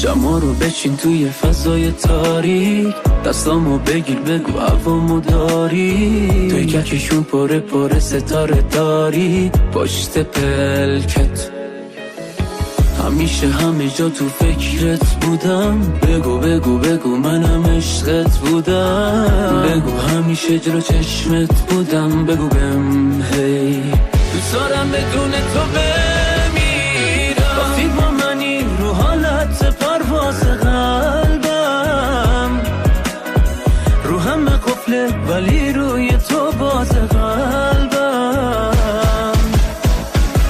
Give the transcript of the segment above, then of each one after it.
شما رو بچین توی فضای تاریک، دستامو بگیر بگو هوامو داری، توی ککشون پاره پاره ستاره داری پشت پلکت. همیشه همه جا تو فکرت بودم، بگو بگو بگو منم عشقت بودم، بگو همیشه جلو چشمت بودم، بگو بهم هی دوست دارم بدون تو بمیرم. وقتی با منی رو حالت پرواز قلبم، رو همه قفله ولی روی تو باز قلبم،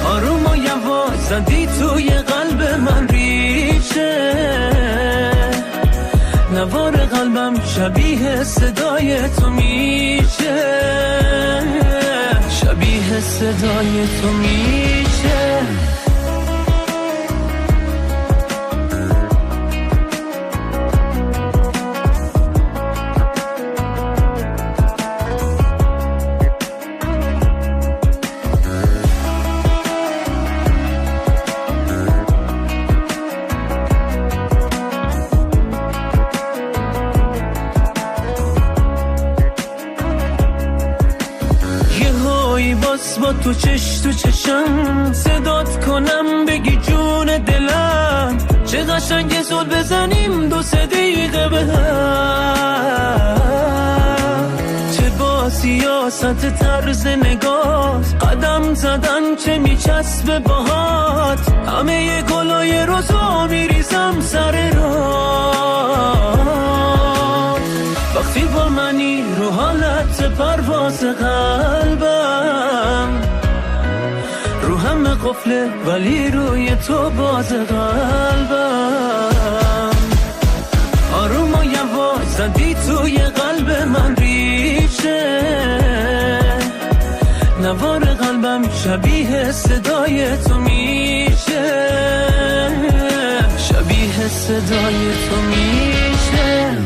آروم و یواش زدی توی قلب من ریشه، نوار قلبم شبیه صدای تو میشه، شبیه صدای تو میشه. باز با تو چش تو چشم صدات کنم بگی جون دلم، چه قشنگه زل بزنیم 2-3 دقیقه به هم، چه با سیاست طرز نگاه قدم زدن چه میچسبه باهات، همه گلای روزا میریزم سر راه. وقتی با منی رو حالت پرواز قلبم، رو همه قفله ولی روی تو باز قلبم، آروم و یواش زدی توی قلب من ریشه، نوار قلبم شبیه صدای تو میشه، شبیه صدای تو میشه.